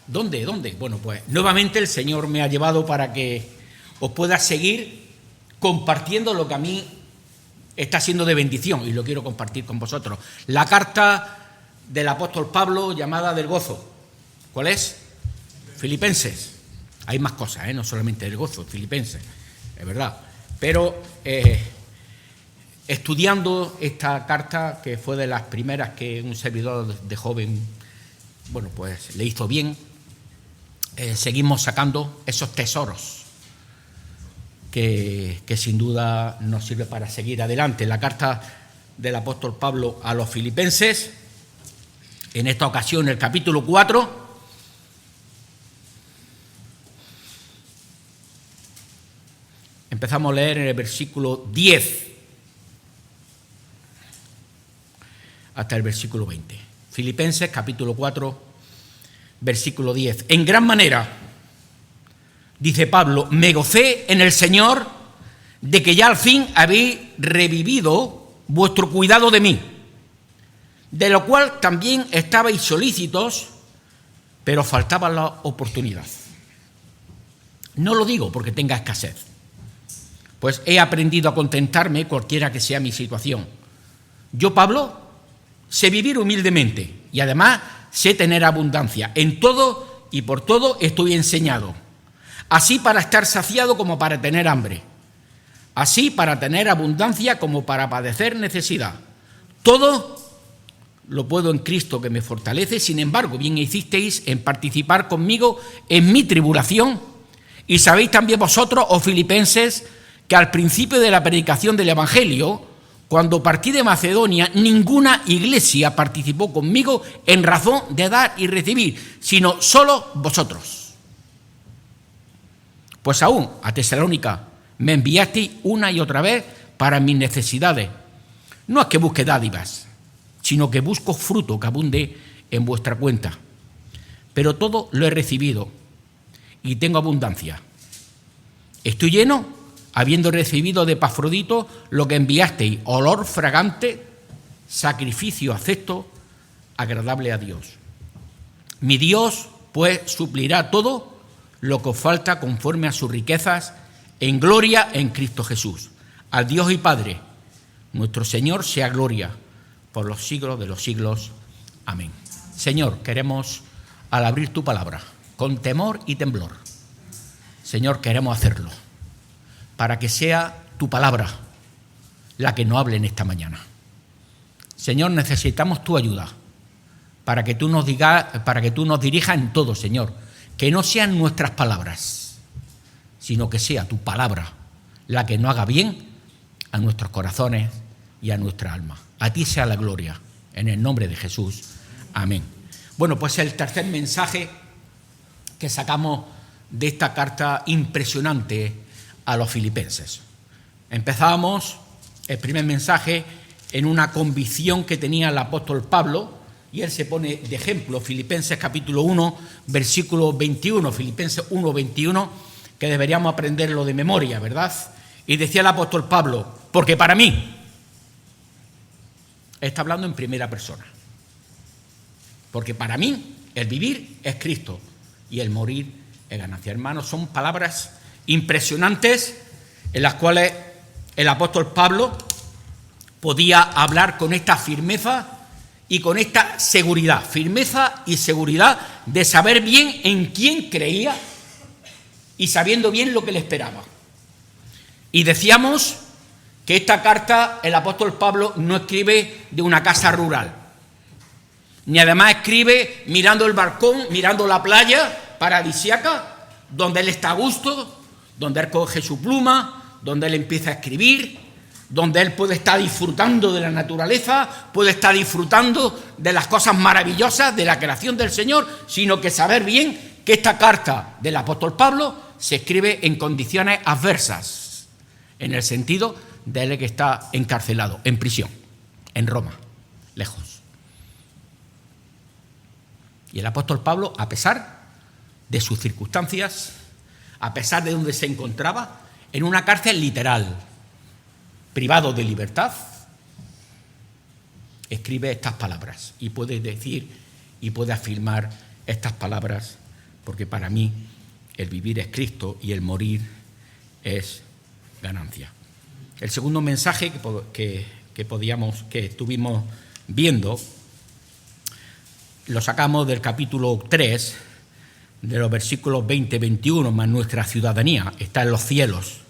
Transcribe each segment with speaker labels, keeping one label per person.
Speaker 1: ¿Dónde? Bueno, pues nuevamente el Señor me ha llevado para que os pueda seguir compartiendo lo que a mí está siendo de bendición y lo quiero compartir con vosotros. La carta del apóstol Pablo llamada del gozo. ¿Cuál es? Filipenses. Hay más cosas, no solamente el gozo, Filipenses, es verdad. Pero estudiando esta carta, que fue de las primeras que un servidor de joven, bueno, pues le hizo bien, seguimos sacando esos tesoros que sin duda nos sirve para seguir adelante. La carta del apóstol Pablo a los filipenses, en esta ocasión el capítulo 4, empezamos a leer en el versículo 10 hasta el versículo 20. Filipenses, capítulo 4, versículo 10. En gran manera, dice Pablo, me gocé en el Señor de que ya al fin habéis revivido vuestro cuidado de mí, de lo cual también estabais solícitos, pero faltaba la oportunidad. No lo digo porque tenga escasez, pues he aprendido a contentarme cualquiera que sea mi situación. Yo, Pablo, sé vivir humildemente y además sé tener abundancia. En todo y por todo estoy enseñado, así para estar saciado como para tener hambre, así para tener abundancia como para padecer necesidad. Todo lo puedo en Cristo que me fortalece. Sin embargo, bien hicisteis en participar conmigo en mi tribulación. Y sabéis también vosotros, oh filipenses, que al principio de la predicación del Evangelio, cuando partí de Macedonia, ninguna iglesia participó conmigo en razón de dar y recibir, sino solo vosotros. Pues aún a Tesalónica me enviasteis una y otra vez para mis necesidades. No es que busque dádivas, sino que busco fruto que abunde en vuestra cuenta. Pero todo lo he recibido y tengo abundancia. Estoy lleno, habiendo recibido de Epafrodito lo que enviasteis, olor fragante, sacrificio acepto, agradable a Dios. Mi Dios, pues, suplirá todo lo que os falta conforme a sus riquezas en gloria en Cristo Jesús. Al Dios y Padre, nuestro Señor, sea gloria por los siglos de los siglos. Amén. Señor, queremos, al abrir tu palabra, con temor y temblor, Señor, queremos hacerlo para que sea tu palabra la que nos hable en esta mañana. Señor, necesitamos tu ayuda para que tú nos dirijas en todo, Señor. Que no sean nuestras palabras, sino que sea tu palabra la que nos haga bien a nuestros corazones y a nuestra alma. A ti sea la gloria, en el nombre de Jesús. Amén. Bueno, pues el tercer mensaje que sacamos de esta carta impresionante a los filipenses. Empezábamos el primer mensaje en una convicción que tenía el apóstol Pablo, y él se pone de ejemplo, Filipenses capítulo 1, versículo 21, Filipenses 1, 21, que deberíamos aprenderlo de memoria, ¿verdad? Y decía el apóstol Pablo, porque para mí, está hablando en primera persona, porque para mí el vivir es Cristo y el morir es ganancia. Hermanos, son palabras impresionantes en las cuales el apóstol Pablo podía hablar con esta firmeza y con esta seguridad, firmeza y seguridad de saber bien en quién creía y sabiendo bien lo que le esperaba. Y decíamos que esta carta el apóstol Pablo no escribe de una casa rural, ni además escribe mirando el balcón, mirando la playa paradisíaca, donde él está a gusto, donde él coge su pluma, donde él empieza a escribir, donde él puede estar disfrutando de la naturaleza, puede estar disfrutando de las cosas maravillosas de la creación del Señor, sino que saber bien que esta carta del apóstol Pablo se escribe en condiciones adversas, en el sentido de él que está encarcelado, en prisión, en Roma, lejos. Y el apóstol Pablo, a pesar de sus circunstancias, a pesar de donde se encontraba, en una cárcel literal, privado de libertad, escribe estas palabras y puede decir y puede afirmar estas palabras porque para mí el vivir es Cristo y el morir es ganancia. El segundo mensaje que estuvimos viendo lo sacamos del capítulo 3, de los versículos 20-21, más nuestra ciudadanía está en los cielos,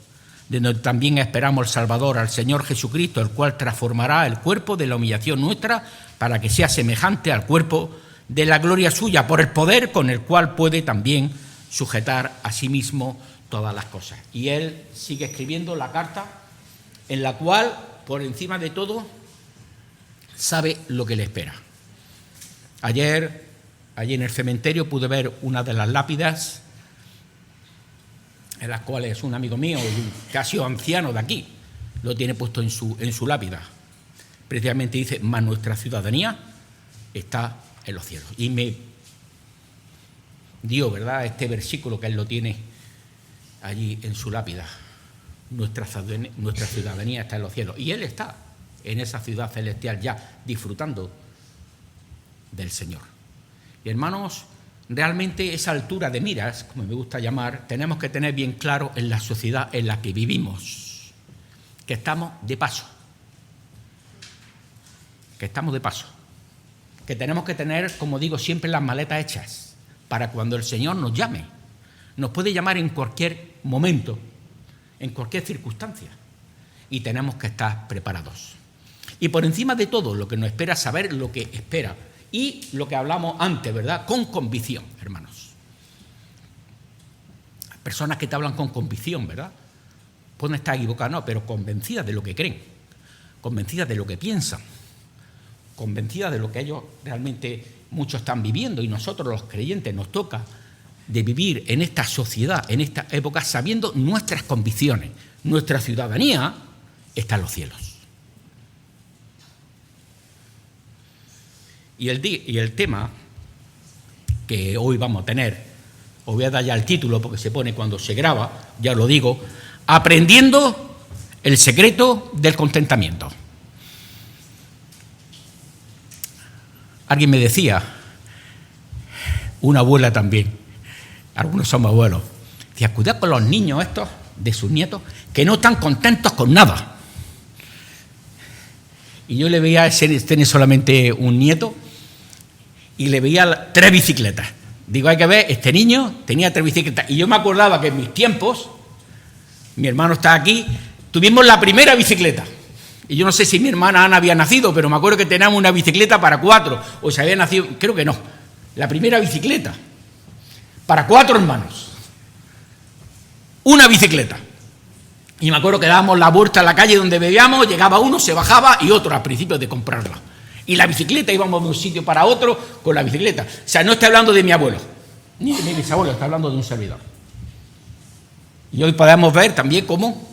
Speaker 1: de donde también esperamos al Salvador, al Señor Jesucristo, el cual transformará el cuerpo de la humillación nuestra para que sea semejante al cuerpo de la gloria suya, por el poder con el cual puede también sujetar a sí mismo todas las cosas. Y él sigue escribiendo la carta en la cual, por encima de todo, sabe lo que le espera. Ayer, allí en el cementerio, pude ver una de las lápidas en las cuales un amigo mío, casi anciano de aquí, lo tiene puesto en su lápida. Precisamente dice, más nuestra ciudadanía está en los cielos. Y me dio, ¿verdad?, este versículo que él lo tiene allí en su lápida. Nuestra ciudadanía está en los cielos. Y él está en esa ciudad celestial ya disfrutando del Señor. Y hermanos, realmente esa altura de miras, como me gusta llamar, tenemos que tener bien claro en la sociedad en la que vivimos, que estamos de paso, que tenemos que tener, como digo, siempre las maletas hechas para cuando el Señor nos llame. Nos puede llamar en cualquier momento, en cualquier circunstancia, y tenemos que estar preparados. Y por encima de todo, lo que nos espera, saber lo que espera. Y lo que hablamos antes, ¿verdad?, con convicción, hermanos. Personas que te hablan con convicción, ¿verdad? Pueden estar equivocadas, no, pero convencidas de lo que creen, convencidas de lo que piensan, convencidas de lo que ellos realmente muchos están viviendo, y nosotros los creyentes nos toca de vivir en esta sociedad, en esta época, sabiendo nuestras convicciones. Nuestra ciudadanía está en los cielos. Y el tema que hoy vamos a tener, os voy a dar ya el título porque se pone cuando se graba, ya os lo digo, aprendiendo el secreto del contentamiento. Alguien me decía, una abuela también, algunos somos abuelos, decía, cuidado con los niños estos, de sus nietos, que no están contentos con nada. Y yo le veía, tiene solamente un nieto, y le veía 3 bicicletas. Digo, hay que ver, este niño tenía 3 bicicletas. Y yo me acordaba que en mis tiempos, mi hermano está aquí, tuvimos la primera bicicleta. Y yo no sé si mi hermana Ana había nacido, pero me acuerdo que teníamos una bicicleta para 4, o se había nacido, creo que no. La primera bicicleta, para 4 hermanos. Una bicicleta. Y me acuerdo que dábamos la vuelta a la calle donde bebíamos, llegaba uno, se bajaba y otro al principio de comprarla. Y la bicicleta, íbamos de un sitio para otro con la bicicleta. O sea, no estoy hablando de mi abuelo, ni de mi bisabuelo, estoy hablando de un servidor. Y hoy podemos ver también cómo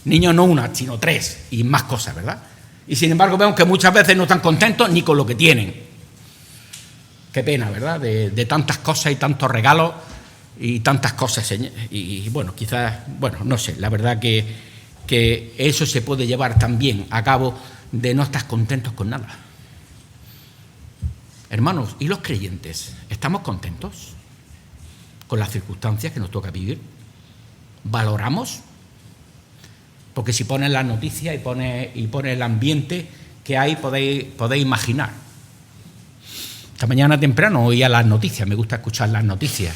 Speaker 1: niños no una, sino 3 y más cosas, ¿verdad? Y sin embargo vemos que muchas veces no están contentos ni con lo que tienen. Qué pena, ¿verdad? De tantas cosas y tantos regalos y tantas cosas. Y bueno, quizás, bueno, no sé, la verdad que eso se puede llevar también a cabo de no estar contentos con nada. Hermanos, ¿y los creyentes? ¿Estamos contentos con las circunstancias que nos toca vivir? ¿Valoramos? Porque si pones las noticias y pones el ambiente que hay, podéis imaginar. Esta mañana temprano oía las noticias, me gusta escuchar las noticias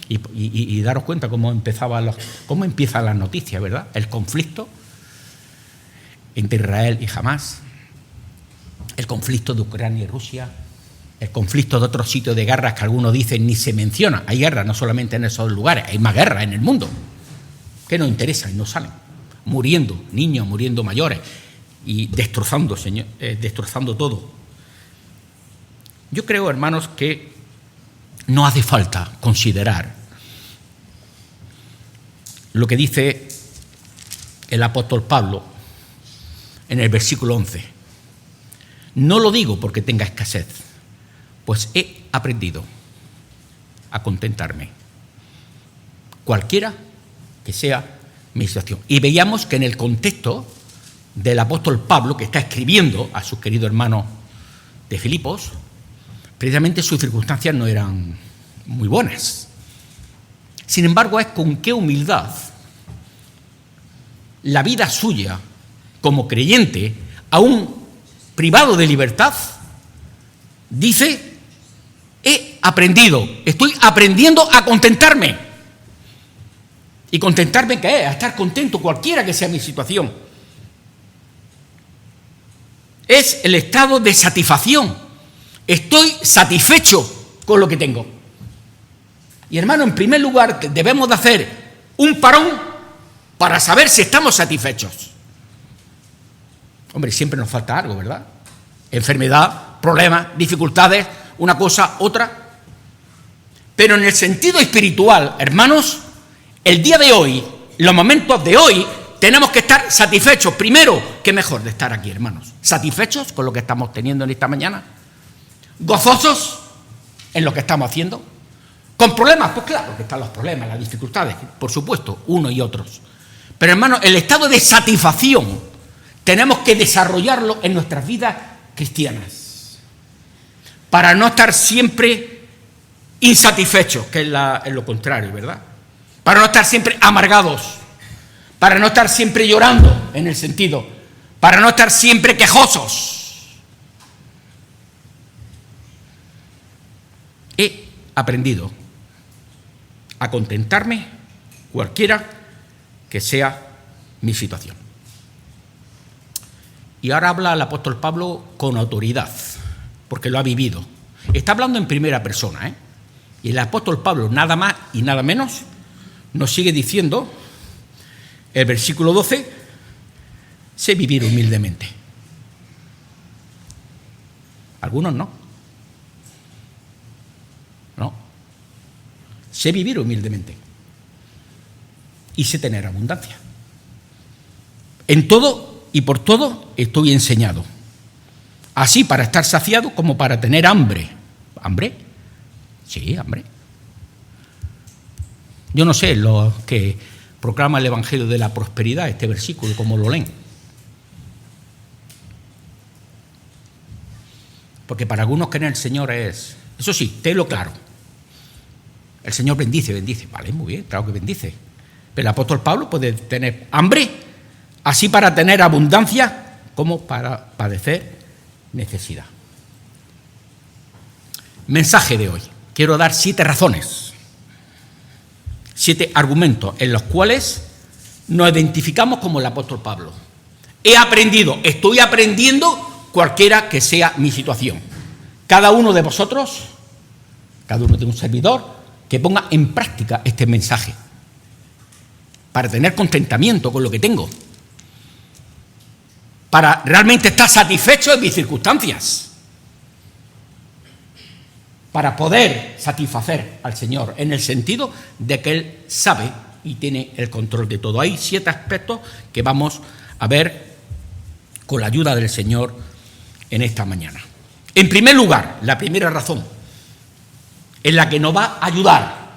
Speaker 1: y daros cuenta cómo empiezan las noticias, ¿verdad? El conflicto entre Israel y Hamás, el conflicto de Ucrania y Rusia, el conflicto de otros sitios de guerras que algunos dicen ni se menciona. Hay guerras no solamente en esos lugares, hay más guerras en el mundo que nos interesan y no salen. Muriendo niños, muriendo mayores y destrozando todo. Yo creo, hermanos, que no hace falta considerar lo que dice el apóstol Pablo en el versículo 11. No lo digo porque tenga escasez, pues he aprendido a contentarme, cualquiera que sea mi situación. Y veíamos que en el contexto del apóstol Pablo, que está escribiendo a sus queridos hermanos de Filipos, precisamente sus circunstancias no eran muy buenas. Sin embargo, es con qué humildad la vida suya como creyente, aún privado de libertad, dice: he aprendido, estoy aprendiendo a contentarme. ¿Y contentarme qué es? A estar contento cualquiera que sea mi situación. Es el estado de satisfacción. Estoy satisfecho con lo que tengo. Y hermano, en primer lugar, debemos de hacer un parón para saber si estamos satisfechos. Hombre, siempre nos falta algo, ¿verdad? Enfermedad, problemas, dificultades, una cosa, otra. Pero en el sentido espiritual, hermanos, el día de hoy, los momentos de hoy, tenemos que estar satisfechos. Primero, qué mejor de estar aquí, hermanos. Satisfechos con lo que estamos teniendo en esta mañana. Gozosos en lo que estamos haciendo. Con problemas, pues claro que están los problemas, las dificultades, por supuesto, unos y otros. Pero hermanos, el estado de satisfacción tenemos que desarrollarlo en nuestras vidas cristianas. Para no estar siempre insatisfechos, que es lo contrario, ¿verdad? Para no estar siempre amargados, para no estar siempre llorando, en el sentido, para no estar siempre quejosos. He aprendido a contentarme cualquiera que sea mi situación. Y ahora habla el apóstol Pablo con autoridad, porque lo ha vivido. Está hablando en primera persona, ¿eh? Y el apóstol Pablo, nada más y nada menos, nos sigue diciendo, el versículo 12, sé vivir humildemente. Algunos no. No. Sé vivir humildemente. Y sé tener abundancia. En todo y por todo estoy enseñado. Así para estar saciado como para tener hambre. ¿Hambre? Sí, hambre. Yo no sé lo que proclama el Evangelio de la prosperidad, este versículo, cómo lo leen. Porque para algunos que en el Señor es... Eso sí, tenlo claro. El Señor bendice, bendice. Vale, muy bien, claro que bendice. Pero el apóstol Pablo puede tener hambre, así para tener abundancia, como para padecer necesidad. Mensaje de hoy. Quiero dar 7 razones, 7 argumentos en los cuales nos identificamos como el apóstol Pablo. He aprendido, estoy aprendiendo cualquiera que sea mi situación. Cada uno de vosotros, cada uno de un servidor, que ponga en práctica este mensaje para tener contentamiento con lo que tengo, para realmente estar satisfecho en mis circunstancias, para poder satisfacer al Señor, en el sentido de que Él sabe y tiene el control de todo. Hay 7 aspectos que vamos a ver con la ayuda del Señor en esta mañana. En primer lugar, la primera razón en la que nos va a ayudar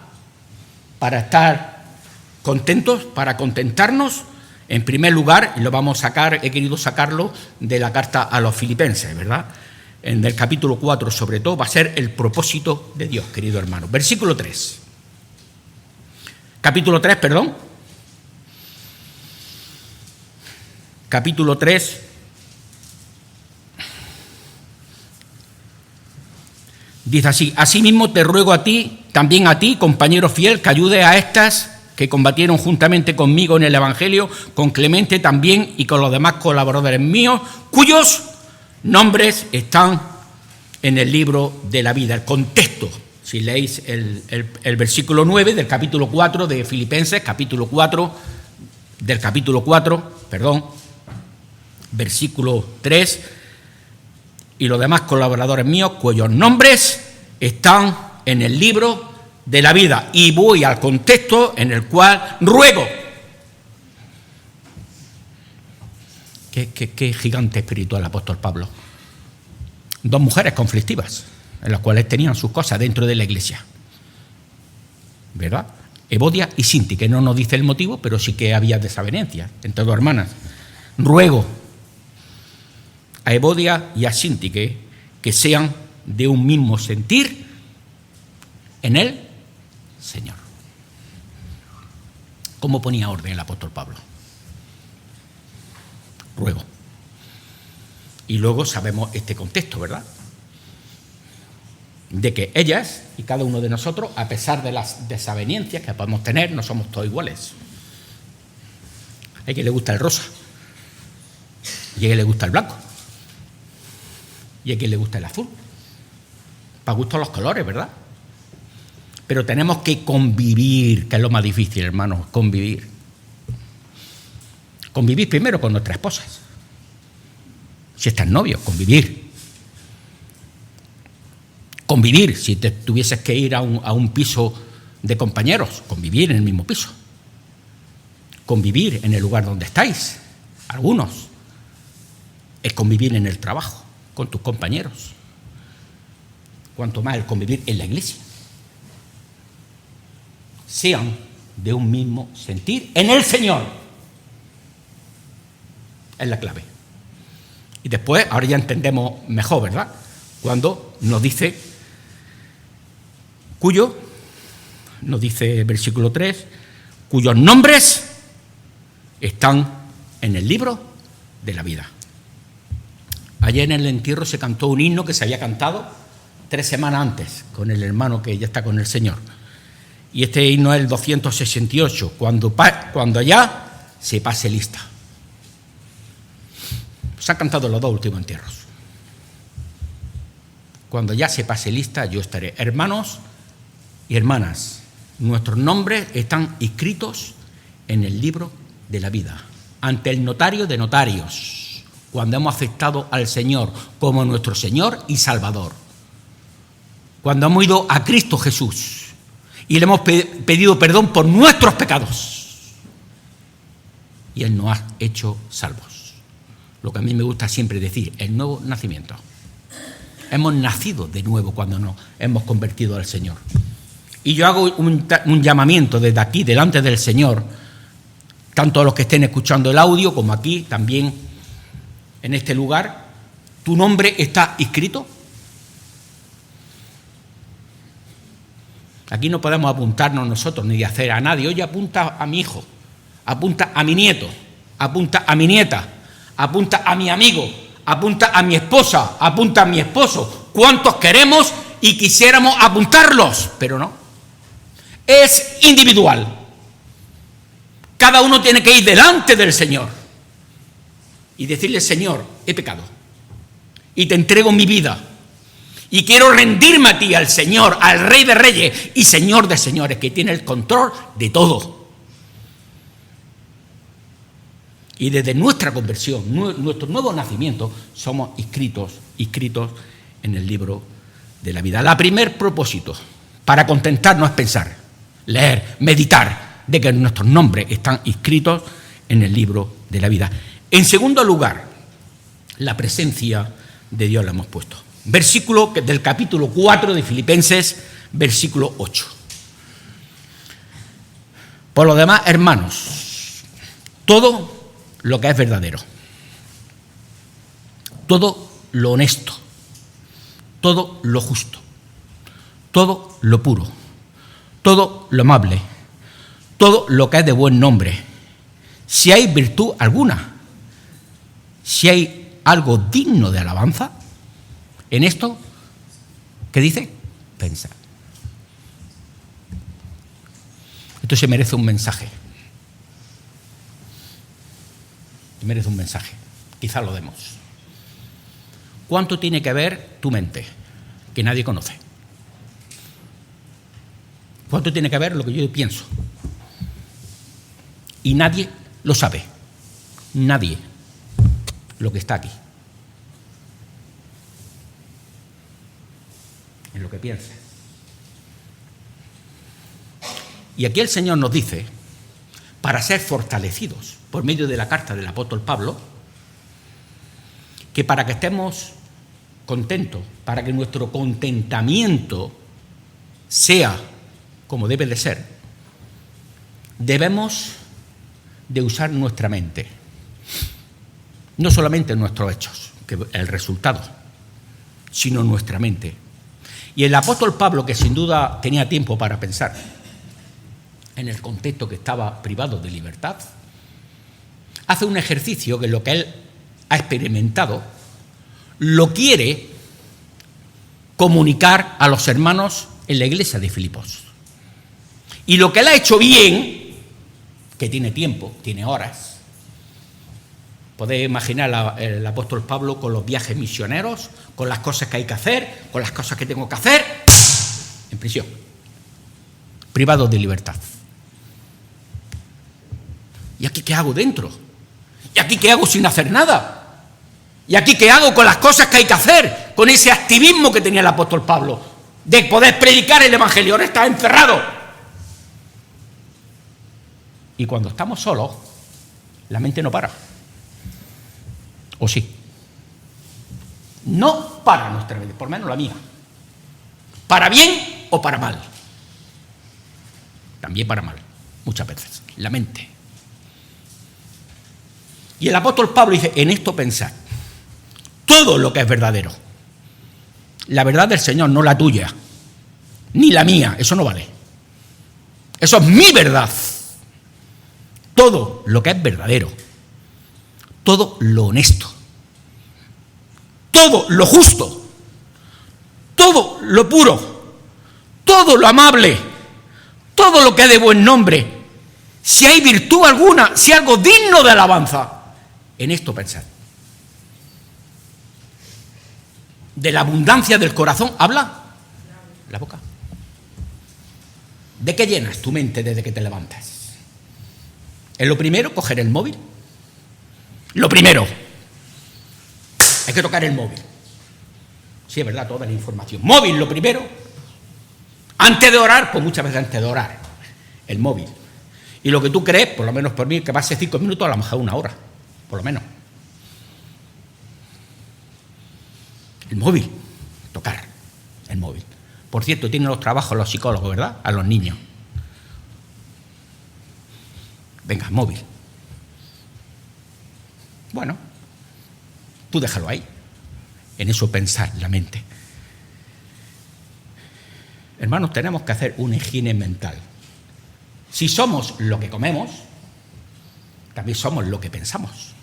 Speaker 1: para estar contentos, para contentarnos, en primer lugar, y lo vamos a sacar, he querido sacarlo de la carta a los Filipenses, ¿verdad? En el capítulo 4, sobre todo, va a ser el propósito de Dios, querido hermano. Versículo 3. Capítulo 3, perdón. Capítulo 3. Dice así: asimismo te ruego a ti, también a ti, compañero fiel, que ayude a estas que combatieron juntamente conmigo en el Evangelio, con Clemente también y con los demás colaboradores míos, cuyos nombres están en el libro de la vida. El contexto, si leéis el versículo 9 del capítulo 4 de Filipenses, versículo 3, y los demás colaboradores míos, cuyos nombres están en el libro de la vida. Y voy al contexto en el cual ruego. Qué gigante espiritual el apóstol Pablo. 2 mujeres conflictivas, en las cuales tenían sus cosas dentro de la iglesia, ¿verdad? Evodia y Sinti, que no nos dice el motivo, pero sí que había desavenencias entre 2 hermanas. Ruego a Evodia y a Sinti que sean de un mismo sentir en el Señor. ¿Cómo ponía orden el apóstol Pablo? Ruego. Y luego sabemos este contexto, ¿verdad? De que ellas y cada uno de nosotros, a pesar de las desavenencias que podemos tener, no somos todos iguales. Hay quien le gusta el rosa, y a quien le gusta el blanco, y a quien le gusta el azul. Para gusto los colores, ¿verdad? Pero tenemos que convivir, que es lo más difícil, hermanos, convivir. Convivir primero con nuestras esposas. Si estás novio, convivir. Convivir, si te tuvieses que ir a un piso de compañeros, convivir en el mismo piso. Convivir en el lugar donde estáis, algunos. Es convivir en el trabajo, con tus compañeros. Cuanto más el convivir en la iglesia. Sean de un mismo sentir en el Señor. Es la clave. Y después, ahora ya entendemos mejor, ¿verdad? Cuando nos dice, nos dice el versículo 3, cuyos nombres están en el libro de la vida. Ayer en el entierro se cantó un himno que se había cantado 3 semanas antes con el hermano que ya está con el Señor. Y este himno es el 268, cuando ya se pase lista. Se han cantado los 2 últimos entierros. Cuando ya se pase lista, yo estaré. Hermanos y hermanas, nuestros nombres están inscritos en el libro de la vida, ante el notario de notarios, cuando hemos aceptado al Señor como nuestro Señor y Salvador. Cuando hemos ido a Cristo Jesús y le hemos pedido perdón por nuestros pecados. Y Él nos ha hecho salvos. Lo que a mí me gusta siempre decir, el nuevo nacimiento. Hemos nacido de nuevo cuando nos hemos convertido al Señor. Y yo hago un llamamiento desde aquí, delante del Señor, tanto a los que estén escuchando el audio como aquí, también en este lugar. ¿Tu nombre está inscrito? Aquí no podemos apuntarnos nosotros ni hacer a nadie. Oye, apunta a mi hijo, apunta a mi nieto, apunta a mi nieta, apunta a mi amigo, apunta a mi esposa, apunta a mi esposo. ¿Cuántos queremos y quisiéramos apuntarlos? Pero no. Es individual. Cada uno tiene que ir delante del Señor y decirle, Señor, he pecado y te entrego mi vida. Y quiero rendirme a ti, al Señor, al Rey de Reyes y Señor de Señores, que tiene el control de todo. Y desde nuestra conversión, nuestro nuevo nacimiento, somos inscritos en el libro de la vida. El primer propósito para contentarnos es pensar, leer, meditar, de que nuestros nombres están inscritos en el libro de la vida. En segundo lugar, la presencia de Dios la hemos puesto. Versículo del capítulo 4 de Filipenses, versículo 8. Por lo demás, hermanos, todo lo que es verdadero, todo lo honesto, todo lo justo, todo lo puro, todo lo amable, todo lo que es de buen nombre, si hay virtud alguna, si hay algo digno de alabanza, en esto, ¿qué dice? Pensar. Esto se merece un mensaje. Se merece un mensaje. Quizá lo demos. ¿Cuánto tiene que ver tu mente, que nadie conoce? ¿Cuánto tiene que ver lo que yo pienso? Y nadie lo sabe. Nadie. Lo que está aquí. En lo que pienses. Y aquí el Señor nos dice, para ser fortalecidos por medio de la carta del apóstol Pablo, que para que estemos contentos, para que nuestro contentamiento sea como debe de ser, debemos de usar nuestra mente, no solamente nuestros hechos, que es el resultado, sino nuestra mente. Y el apóstol Pablo, que sin duda tenía tiempo para pensar, en el contexto que estaba privado de libertad, hace un ejercicio que lo que él ha experimentado lo quiere comunicar a los hermanos en la iglesia de Filipos. Y lo que él ha hecho bien, que tiene tiempo, tiene horas, podéis imaginar el apóstol Pablo con los viajes misioneros, con las cosas que hay que hacer, con las cosas que tengo que hacer, en prisión, privado de libertad. ¿Y aquí qué hago dentro? ¿Y aquí qué hago sin hacer nada? ¿Y aquí qué hago con las cosas que hay que hacer? Con ese activismo que tenía el apóstol Pablo, de poder predicar el evangelio. Ahora está encerrado. Y cuando estamos solos, la mente no para. ¿O sí? No para nuestra mente, por lo menos la mía. ¿Para bien o para mal? También para mal, muchas veces. La mente. Y el apóstol Pablo dice, en esto pensad, todo lo que es verdadero. La verdad del Señor, no la tuya, ni la mía, eso no vale. Eso es mi verdad. Todo lo que es verdadero, todo lo honesto, todo lo justo, todo lo puro, todo lo amable, todo lo que es de buen nombre, si hay virtud alguna, si algo digno de alabanza, en esto pensad. De la abundancia del corazón habla la boca. ¿De qué llenas tu mente desde que te levantas? ¿Es lo primero coger el móvil? Lo primero. Hay que tocar el móvil. Sí, es verdad, toda la información. Móvil, lo primero. Antes de orar, pues muchas veces antes de orar, el móvil. Y lo que tú crees, por lo menos por mí, que pase 5 minutos, a lo mejor 1 hora, por lo menos. El móvil, tocar el móvil. Por cierto, tienen los trabajos los psicólogos, ¿verdad? A los niños. Venga, móvil. Bueno, tú déjalo ahí. En eso pensar la mente. Hermanos, tenemos que hacer una higiene mental. Si somos lo que comemos, también somos lo que pensamos.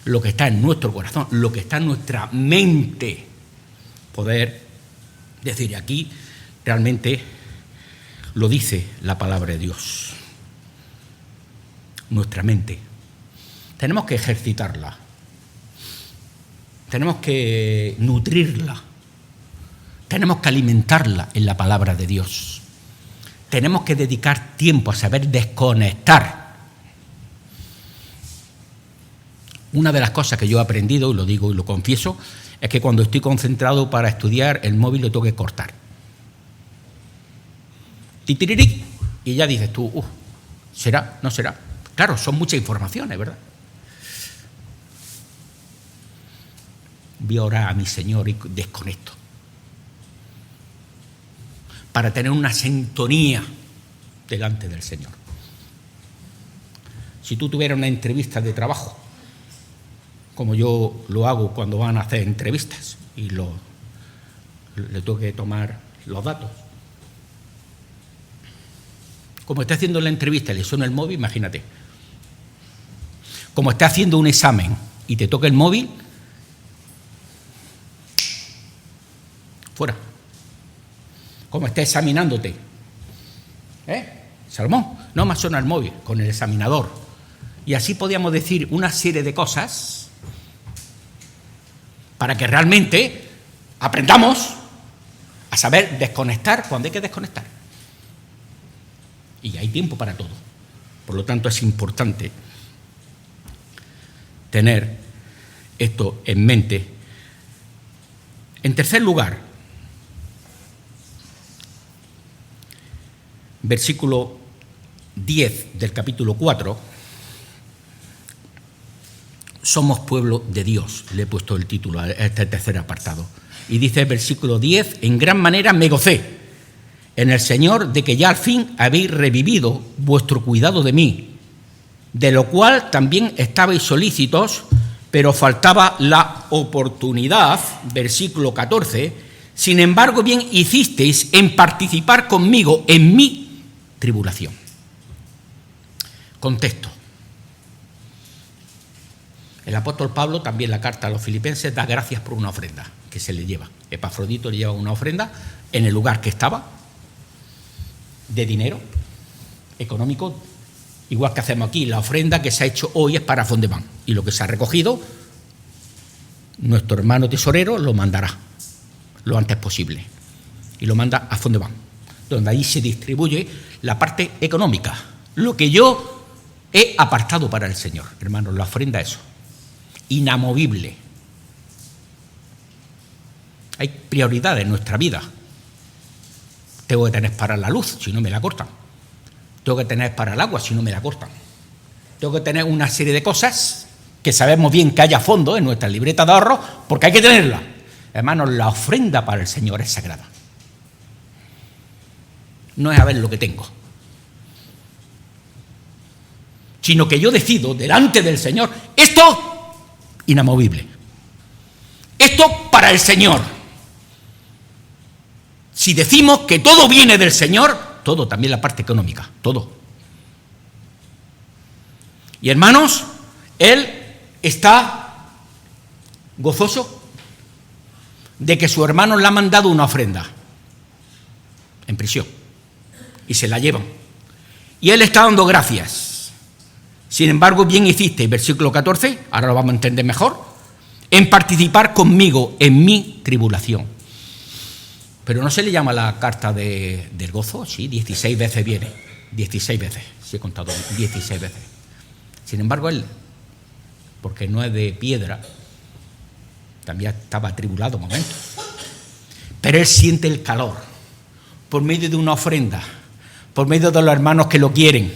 Speaker 1: Lo que está en nuestro corazón, lo que está en nuestra mente. Poder decir, aquí realmente lo dice la palabra de Dios. Nuestra mente. Tenemos que ejercitarla. Tenemos que nutrirla. Tenemos que alimentarla en la palabra de Dios. Tenemos que dedicar tiempo a saber desconectar. Una de las cosas que yo he aprendido, y lo digo y lo confieso, es que cuando estoy concentrado para estudiar, el móvil lo tengo que cortar. Titiriric, y ya dices tú, ¿será? ¿No será? Claro, son muchas informaciones, ¿verdad? Voy a orar a mi Señor y desconecto. Para tener una sintonía delante del Señor. Si tú tuvieras una entrevista de trabajo, como yo lo hago cuando van a hacer entrevistas y le tengo que tomar los datos. Como está haciendo la entrevista y le suena el móvil, imagínate. Como está haciendo un examen y te toca el móvil, fuera. Como está examinándote. Salomón, no más suena el móvil con el examinador. Y así podíamos decir una serie de cosas para que realmente aprendamos a saber desconectar cuando hay que desconectar. Y hay tiempo para todo. Por lo tanto, es importante tener esto en mente. En tercer lugar, versículo 10 del capítulo 4, somos pueblo de Dios, le he puesto el título a este tercer apartado. Y dice el versículo 10, en gran manera me gocé en el Señor de que ya al fin habéis revivido vuestro cuidado de mí, de lo cual también estabais solícitos, pero faltaba la oportunidad, versículo 14, sin embargo bien hicisteis en participar conmigo en mi tribulación. Contexto. El apóstol Pablo, también en la carta a los filipenses, da gracias por una ofrenda que se le lleva. Epafrodito le lleva una ofrenda en el lugar que estaba, de dinero, económico, igual que hacemos aquí. La ofrenda que se ha hecho hoy es para Fondeván, y lo que se ha recogido, nuestro hermano tesorero lo mandará lo antes posible, y lo manda a Fondeván, donde ahí se distribuye la parte económica, lo que yo he apartado para el Señor. Hermanos, la ofrenda es eso, inamovible. Hay prioridades en nuestra vida. Tengo que tener para la luz, si no me la cortan. Tengo que tener para el agua, si no me la cortan. Tengo que tener una serie de cosas que sabemos bien que haya fondo en nuestra libreta de ahorros, porque hay que tenerla. Hermanos, la ofrenda para el Señor es sagrada. No es a ver lo que tengo, sino que yo decido delante del Señor, esto inamovible, esto para el Señor. Si decimos que todo viene del Señor, todo, también la parte económica, todo. Y hermanos, él está gozoso de que su hermano le ha mandado una ofrenda en prisión y se la llevan. Y él está dando gracias. Sin embargo, bien hiciste, versículo 14, ahora lo vamos a entender mejor, en participar conmigo en mi tribulación. Pero no se le llama la carta del gozo, sí, 16 veces viene, 16 veces, sí he contado, 16 veces. Sin embargo, él, porque no es de piedra, también estaba atribulado un momento. Pero él siente el calor, por medio de una ofrenda, por medio de los hermanos que lo quieren,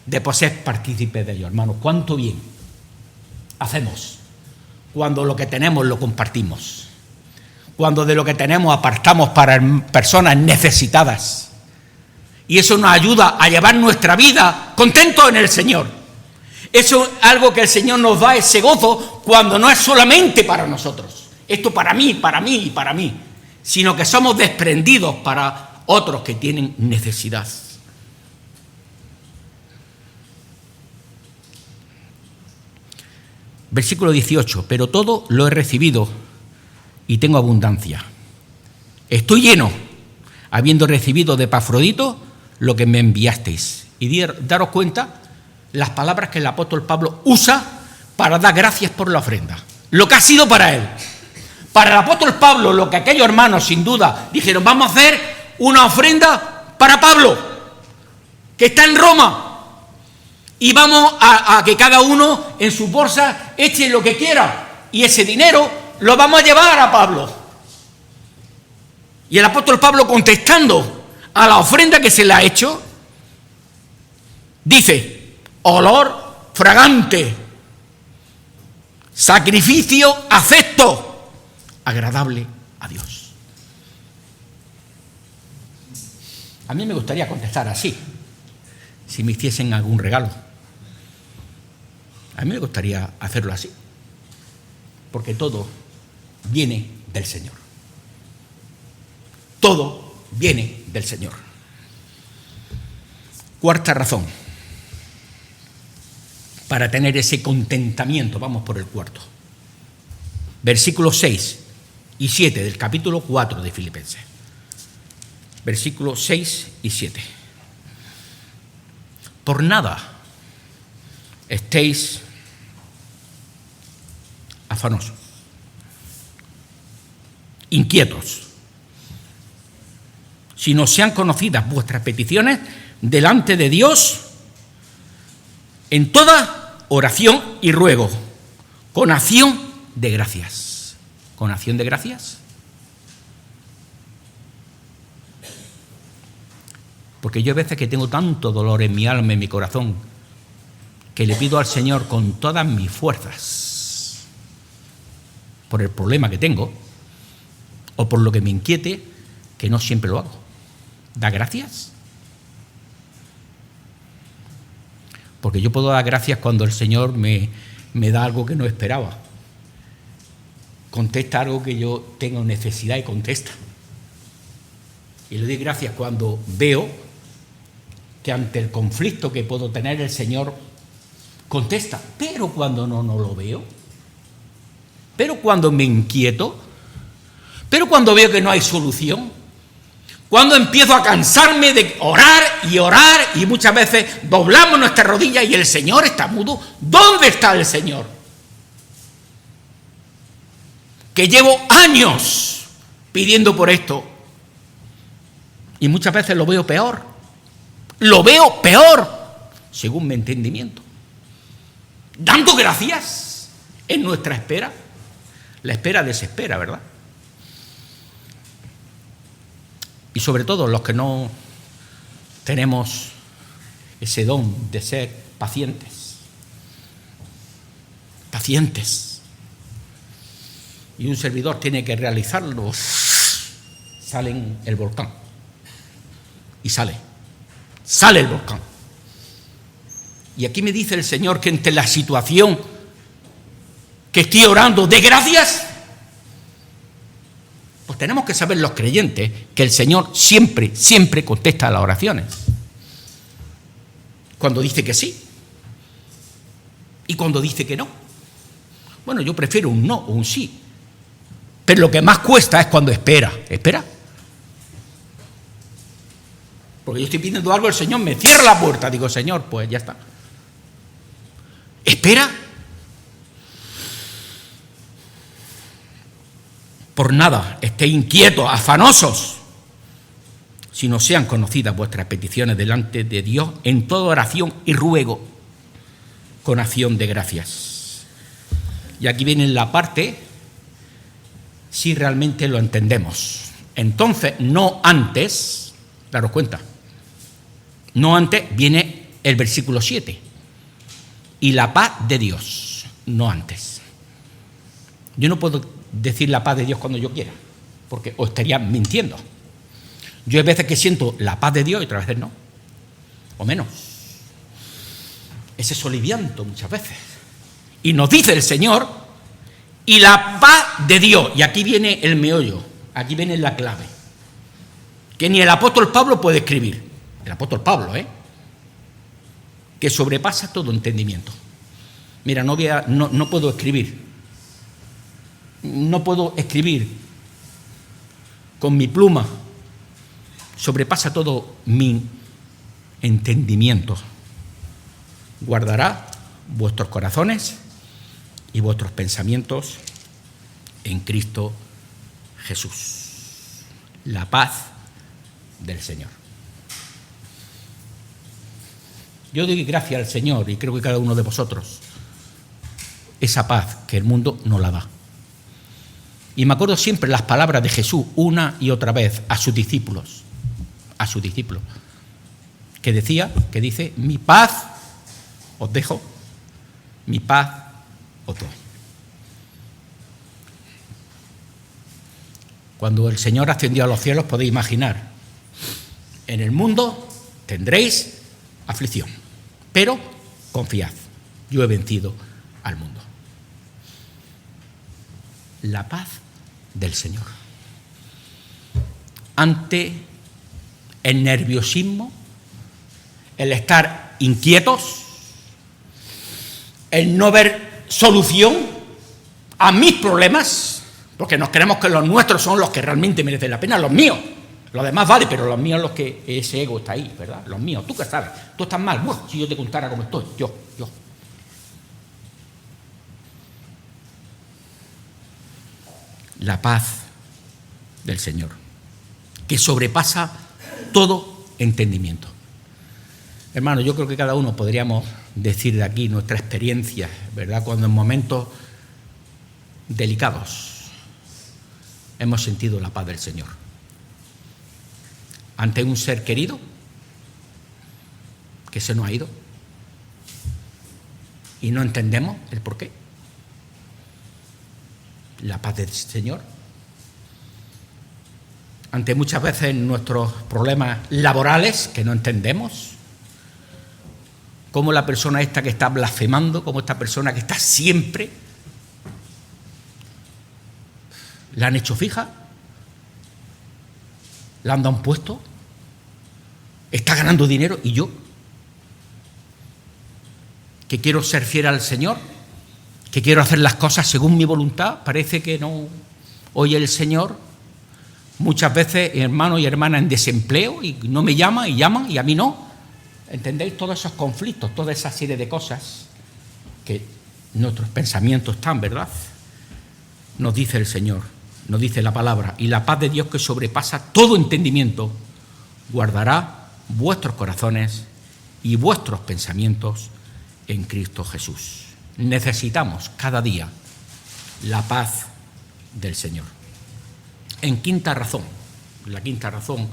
Speaker 1: de ser partícipes de ellos. Hermanos, cuánto bien hacemos cuando lo que tenemos lo compartimos, cuando de lo que tenemos apartamos para personas necesitadas. Y eso nos ayuda a llevar nuestra vida contentos en el Señor. Eso es algo que el Señor nos da, ese gozo, cuando no es solamente para nosotros. Esto para mí, para mí y para mí. Sino que somos desprendidos para otros que tienen necesidad. Versículo 18. Pero todo lo he recibido y tengo abundancia. Estoy lleno, habiendo recibido de Epafrodito lo que me enviasteis. Y daros cuenta las palabras que el apóstol Pablo usa para dar gracias por la ofrenda. Lo que ha sido para él. Para el apóstol Pablo, lo que aquellos hermanos sin duda dijeron, vamos a hacer una ofrenda para Pablo, que está en Roma. Y vamos a que cada uno en su bolsa eche lo que quiera. Y ese dinero lo vamos a llevar a Pablo. Y el apóstol Pablo, contestando a la ofrenda que se le ha hecho, dice, olor fragante, sacrificio acepto, agradable a Dios. A mí me gustaría contestar así, si me hiciesen algún regalo. A mí me gustaría hacerlo así, porque todo viene del Señor. Todo viene del Señor. Cuarta razón, para tener ese contentamiento, vamos por el cuarto. Versículos 6 y 7 del capítulo 4 de Filipenses. Versículos 6 y 7. Por nada estéis afanosos, inquietos, sino sean conocidas vuestras peticiones delante de Dios en toda oración y ruego, con acción de gracias. ¿Con acción de gracias? Porque yo a veces que tengo tanto dolor en mi alma, en mi corazón, que le pido al Señor con todas mis fuerzas por el problema que tengo o por lo que me inquiete, que no siempre lo hago. ¿Da gracias? Porque yo puedo dar gracias cuando el Señor me da algo que no esperaba. Contesta algo que yo tengo necesidad y contesta. Y le doy gracias cuando veo que ante el conflicto que puedo tener el Señor contesta, pero cuando no lo veo, pero cuando me inquieto, pero cuando veo que no hay solución, cuando empiezo a cansarme de orar y muchas veces doblamos nuestras rodillas y el Señor está mudo, ¿dónde está el Señor? Que llevo años pidiendo por esto y muchas veces lo veo peor, según mi entendimiento. Dando gracias en nuestra espera. La espera desespera, ¿verdad? Y sobre todo los que no tenemos ese don de ser pacientes. Pacientes. Y un servidor tiene que realizarlo. Sale en el volcán. Y sale el volcán. Y aquí me dice el Señor que entre la situación que estoy orando de gracias, pues tenemos que saber los creyentes que el Señor siempre contesta a las oraciones. Cuando dice que sí y cuando dice que no. Bueno, yo prefiero un no o un sí. Pero lo que más cuesta es cuando espera. Porque yo estoy pidiendo algo, el Señor me cierra la puerta. Digo, Señor, pues ya está. Espera. Por nada estéis inquietos, afanosos, si no sean conocidas vuestras peticiones delante de Dios en toda oración y ruego, con acción de gracias. Y aquí viene la parte, si realmente lo entendemos. Entonces, no antes, daros cuenta, no antes viene el versículo 7. Y la paz de Dios, no antes. Yo no puedo decir la paz de Dios cuando yo quiera, porque os estaría mintiendo. Yo hay veces que siento la paz de Dios y otras veces no, o menos. Ese solivianto muchas veces. Y nos dice el Señor, y la paz de Dios, y aquí viene el meollo, aquí viene la clave, que ni el apóstol Pablo puede escribir, el apóstol Pablo, que sobrepasa todo entendimiento. Mira, no puedo escribir. No puedo escribir con mi pluma. Sobrepasa todo mi entendimiento. Guardará vuestros corazones y vuestros pensamientos en Cristo Jesús. La paz del Señor. Yo doy gracias al Señor y creo que cada uno de vosotros, esa paz que el mundo no la da. Y me acuerdo siempre las palabras de Jesús una y otra vez a sus discípulos, que dice, mi paz os dejo, mi paz os doy. Cuando el Señor ascendió a los cielos, podéis imaginar, en el mundo tendréis aflicción, pero confiad, yo he vencido al mundo. La paz del Señor. Ante el nerviosismo, el estar inquietos, el no ver solución a mis problemas, porque nos creemos que los nuestros son los que realmente merecen la pena, los míos. Los demás vale, pero los míos los que ese ego está ahí, ¿verdad? Los míos. ¿Tú qué sabes? Tú estás mal. Bueno, si yo te contara cómo estoy, yo. La paz del Señor, que sobrepasa todo entendimiento. Hermano, yo creo que cada uno podríamos decir de aquí nuestra experiencia, ¿verdad? Cuando en momentos delicados hemos sentido la paz del Señor. Ante un ser querido que se nos ha ido y no entendemos el porqué. La paz del Señor. Ante muchas veces nuestros problemas laborales que no entendemos, como la persona esta que está blasfemando, como esta persona que está siempre, la han hecho fija, la han dado un puesto, está ganando dinero y yo, que quiero ser fiel al Señor, que quiero hacer las cosas según mi voluntad, parece que no oye el Señor. Muchas veces hermanos y hermanas en desempleo y no me llaman y a mí no. ¿Entendéis? Todos esos conflictos, toda esa serie de cosas que nuestros pensamientos están, ¿verdad? Nos dice el Señor, nos dice la palabra, y la paz de Dios que sobrepasa todo entendimiento guardará vuestros corazones y vuestros pensamientos en Cristo Jesús. Necesitamos cada día la paz del Señor. En quinta razón, la quinta razón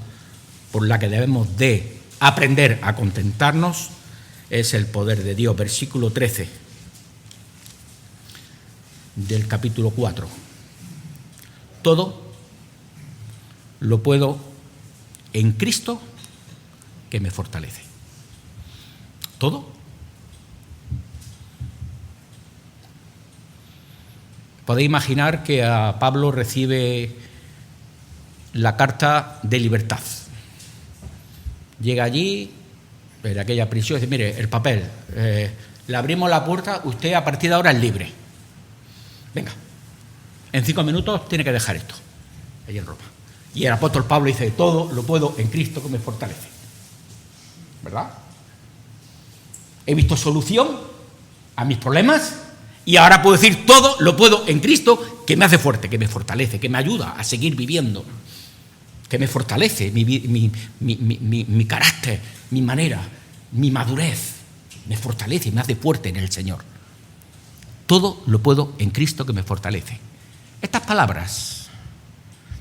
Speaker 1: por la que debemos de aprender a contentarnos es el poder de Dios. Versículo 13 del capítulo 4. Todo lo puedo en Cristo que me fortalece. Todo. Podéis imaginar que a Pablo recibe la carta de libertad. Llega allí, en aquella prisión, y dice, mire, el papel, le abrimos la puerta, usted a partir de ahora es libre. Venga, en 5 minutos tiene que dejar esto, allí en Roma. Y el apóstol Pablo dice, todo lo puedo en Cristo que me fortalece. ¿Verdad? He visto solución a mis problemas y ahora puedo decir, todo lo puedo en Cristo que me hace fuerte, que me fortalece, que me ayuda a seguir viviendo, que me fortalece mi carácter, mi manera, mi madurez, me fortalece y me hace fuerte en el Señor. Todo lo puedo en Cristo que me fortalece. Estas palabras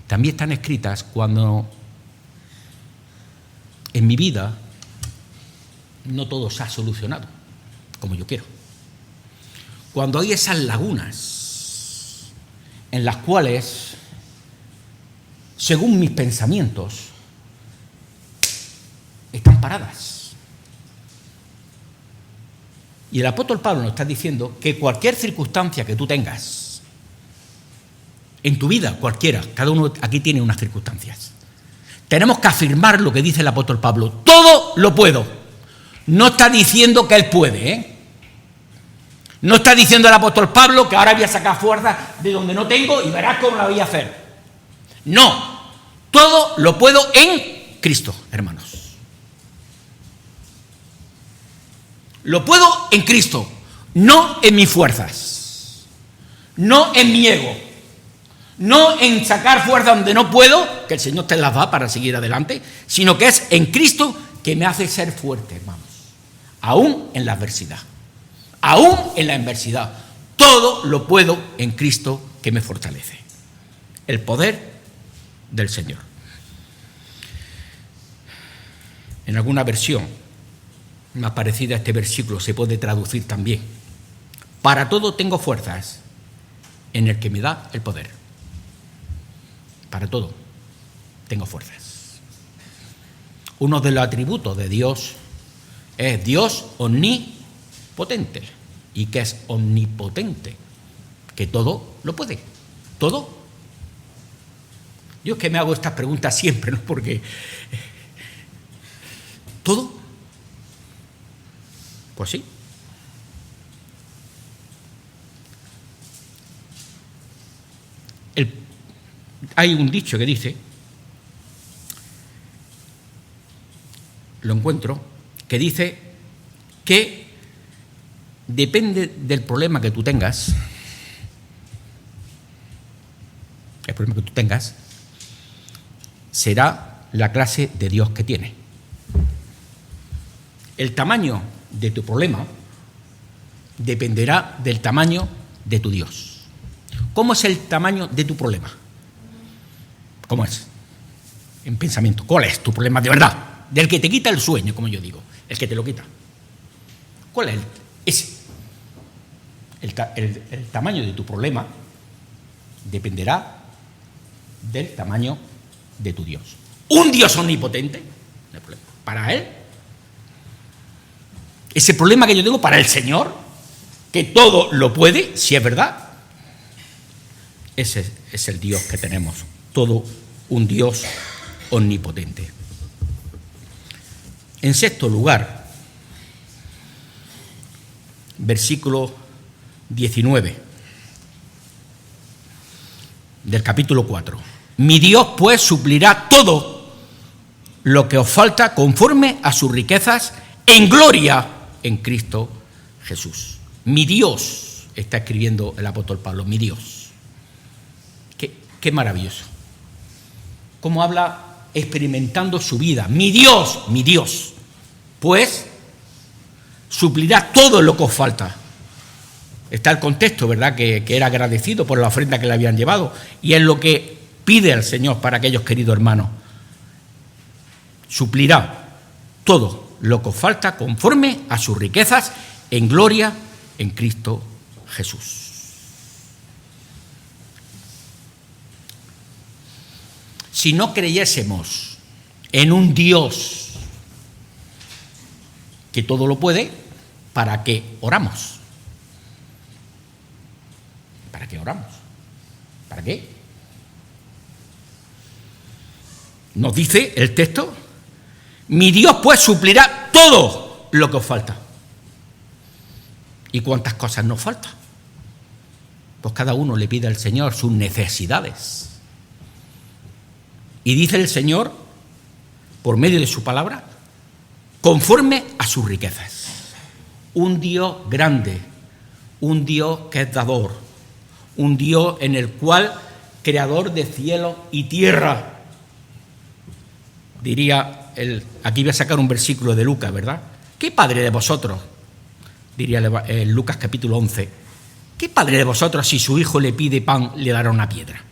Speaker 1: también están escritas cuando en mi vida no todo se ha solucionado como yo quiero. Cuando hay esas lagunas en las cuales, según mis pensamientos, están paradas. Y el apóstol Pablo nos está diciendo que cualquier circunstancia que tú tengas en tu vida, cualquiera, cada uno aquí tiene unas circunstancias, tenemos que afirmar lo que dice el apóstol Pablo. Todo lo puedo. No está diciendo que él puede, ¿eh? No está diciendo el apóstol Pablo que ahora voy a sacar fuerza de donde no tengo y verás cómo la voy a hacer. No, todo lo puedo en Cristo, hermanos. Lo puedo en Cristo, no en mis fuerzas, no en mi ego, no en sacar fuerza donde no puedo, que el Señor te las da para seguir adelante, sino que es en Cristo que me hace ser fuerte, hermanos, aún en la adversidad. Aún en la adversidad, todo lo puedo en Cristo que me fortalece. El poder del Señor. En alguna versión más parecida a este versículo se puede traducir también: para todo tengo fuerzas en el que me da el poder. Para todo tengo fuerzas. Uno de los atributos de Dios es Dios omnipotente. ¿Y qué es omnipotente? Que todo lo puede. Todo. Yo es que me hago estas preguntas siempre, ¿no? Porque todo. Pues sí. Hay un dicho que dice, lo encuentro, que dice que depende del problema que tú tengas, el problema que tú tengas será la clase de Dios que tiene. El tamaño de tu problema dependerá del tamaño de tu Dios. ¿Cómo es el tamaño de tu problema? ¿Cómo es? En pensamiento. ¿Cuál es tu problema de verdad? Del que te quita el sueño, como yo digo, el que te lo quita. ¿Cuál es ese? El tamaño de tu problema dependerá del tamaño de tu Dios. Un Dios omnipotente, no hay problema. Para Él, ese problema que yo tengo para el Señor, que todo lo puede, si es verdad, ese es el Dios que tenemos, todo un Dios omnipotente. En sexto lugar, versículo 19 del capítulo 4. Mi Dios pues suplirá todo lo que os falta conforme a sus riquezas en gloria en Cristo Jesús. Mi Dios, está escribiendo el apóstol Pablo, mi Dios. Qué maravilloso. Cómo habla experimentando su vida. Mi Dios, pues suplirá todo lo que os falta. Está el contexto, ¿verdad?, que era agradecido por la ofrenda que le habían llevado, y es lo que pide el Señor para aquellos queridos hermanos. Suplirá todo lo que os falta conforme a sus riquezas en gloria en Cristo Jesús. Si no creyésemos en un Dios que todo lo puede, ¿para qué oramos? ¿Para qué oramos? ¿Para qué? Nos dice el texto, mi Dios pues suplirá todo lo que os falta. ¿Y cuántas cosas nos faltan? Pues cada uno le pide al Señor sus necesidades. Y dice el Señor, por medio de su palabra, conforme a sus riquezas. Un Dios grande, un Dios que es dador, un Dios en el cual, creador de cielo y tierra. Diría, aquí voy a sacar un versículo de Lucas, ¿verdad? ¿Qué padre de vosotros? Diría Lucas capítulo 11. ¿Qué padre de vosotros, si su hijo le pide pan, le dará una piedra?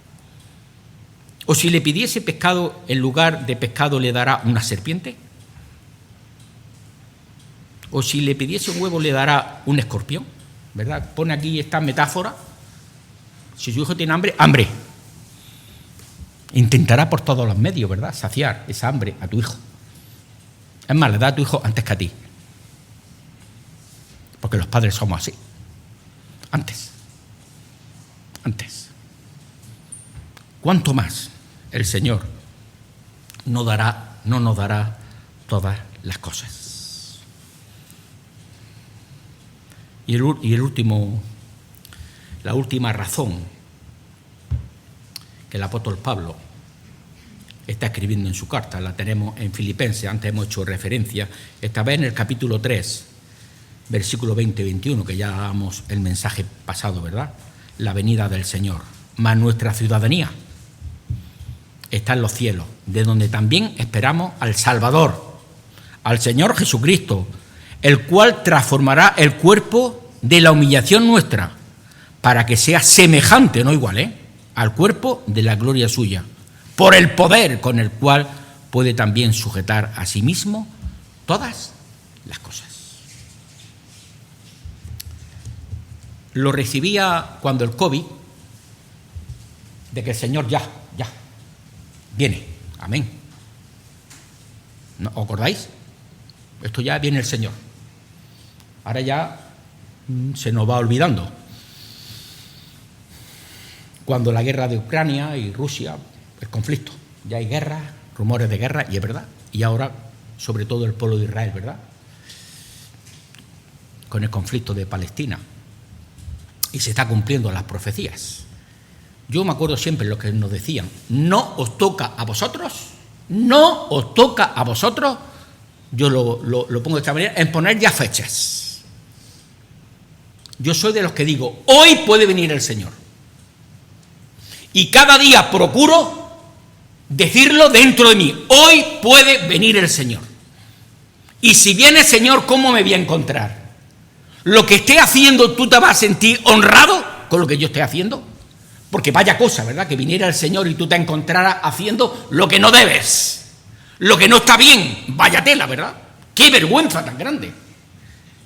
Speaker 1: ¿O si le pidiese pescado, en lugar de pescado le dará una serpiente? ¿O si le pidiese un huevo le dará un escorpión? ¿Verdad? Pone aquí esta metáfora. Si su hijo tiene hambre, hambre. Intentará por todos los medios, ¿verdad?, saciar esa hambre a tu hijo. Es más, le da a tu hijo antes que a ti. Porque los padres somos así. Antes. ¿Cuánto más el Señor no nos dará todas las cosas? Y la última razón que el apóstol Pablo está escribiendo en su carta, la tenemos en Filipenses, antes hemos hecho referencia, esta vez en el capítulo 3, versículo 20 y 21, que ya damos el mensaje pasado, ¿verdad? La venida del Señor. Mas nuestra ciudadanía está en los cielos, de donde también esperamos al Salvador, al Señor Jesucristo, el cual transformará el cuerpo de la humillación nuestra, para que sea semejante, no igual, al cuerpo de la gloria suya, por el poder con el cual puede también sujetar a sí mismo todas las cosas. Lo recibía cuando el COVID, de que el Señor ya viene, amén. ¿No os acordáis? Esto ya viene el Señor. Ahora ya se nos va olvidando. Cuando la guerra de Ucrania y Rusia, el conflicto, ya hay guerra, rumores de guerra, y es verdad. Y ahora, sobre todo el pueblo de Israel, ¿verdad?, con el conflicto de Palestina. Y se está cumpliendo las profecías. Yo me acuerdo siempre lo que nos decían, no os toca a vosotros, yo lo pongo de esta manera, en poner ya fechas. Yo soy de los que digo, hoy puede venir el Señor. Y cada día procuro decirlo dentro de mí, hoy puede venir el Señor. Y si viene el Señor, ¿cómo me voy a encontrar? Lo que esté haciendo, ¿tú te vas a sentir honrado con lo que yo esté haciendo? Porque vaya cosa, ¿verdad?, que viniera el Señor y tú te encontraras haciendo lo que no debes, lo que no está bien. Vaya tela, ¿verdad? ¡Qué vergüenza tan grande!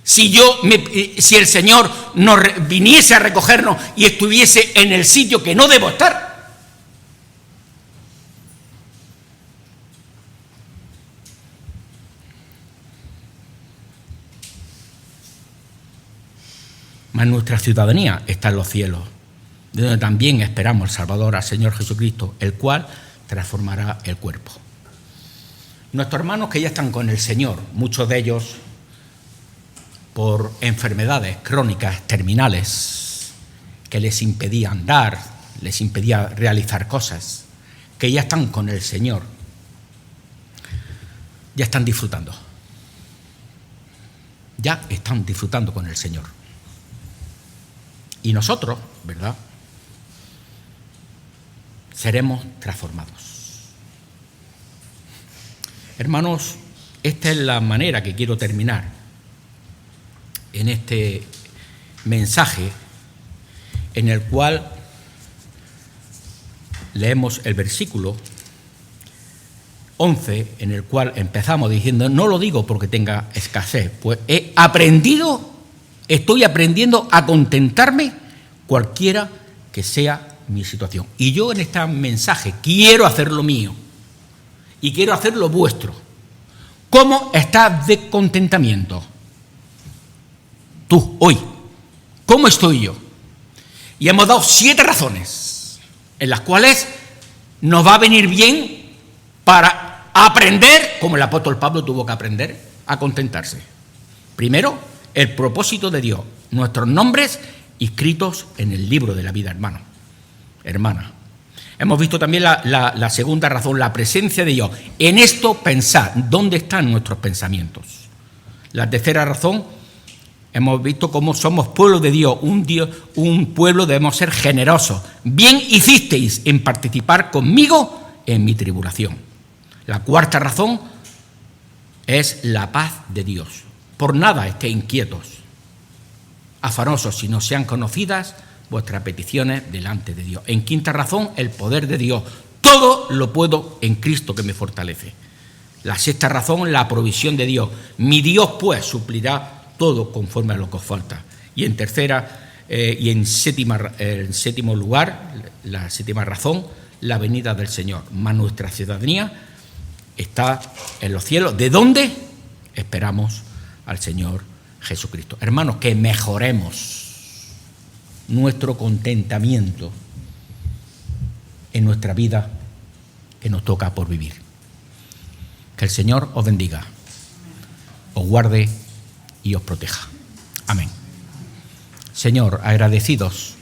Speaker 1: Si el Señor nos viniese a recogernos y estuviese en el sitio que no debo estar. Mas nuestra ciudadanía está en los cielos, de donde también esperamos al Salvador, al Señor Jesucristo, el cual transformará el cuerpo. Nuestros hermanos que ya están con el Señor, muchos de ellos por enfermedades crónicas terminales que les impedían andar, les impedía realizar cosas, que ya están con el Señor, ya están disfrutando. Ya están disfrutando con el Señor. Y nosotros, ¿verdad?, seremos transformados. Hermanos, esta es la manera que quiero terminar en este mensaje en el cual leemos el versículo 11, en el cual empezamos diciendo, no lo digo porque tenga escasez, pues estoy aprendiendo a contentarme cualquiera que sea mi situación. Y yo en este mensaje quiero hacer lo mío y quiero hacer lo vuestro. ¿Cómo estás de contentamiento? Tú, hoy. ¿Cómo estoy yo? Y hemos dado 7 razones en las cuales nos va a venir bien para aprender, como el apóstol Pablo tuvo que aprender, a contentarse. Primero, el propósito de Dios, nuestros nombres inscritos en el libro de la vida, hermano, hermana. Hemos visto también la segunda razón, la presencia de Dios. En esto pensad, ¿dónde están nuestros pensamientos? La tercera razón, hemos visto cómo somos pueblo de Dios, un pueblo, debemos ser generosos. Bien hicisteis en participar conmigo en mi tribulación. La cuarta razón es la paz de Dios. Por nada estéis inquietos, afanosos, si no sean conocidas vuestras peticiones delante de Dios. En quinta razón, el poder de Dios. Todo lo puedo en Cristo que me fortalece. La sexta razón, la provisión de Dios. Mi Dios, pues, suplirá todo conforme a lo que os falta. Y en tercera y en séptimo lugar, la séptima razón, la venida del Señor. Más nuestra ciudadanía está en los cielos. ¿De dónde? Esperamos al Señor Jesucristo. Hermanos, que mejoremos nuestro contentamiento en nuestra vida que nos toca por vivir. Que el Señor os bendiga, os guarde y os proteja. Amén. Señor, agradecidos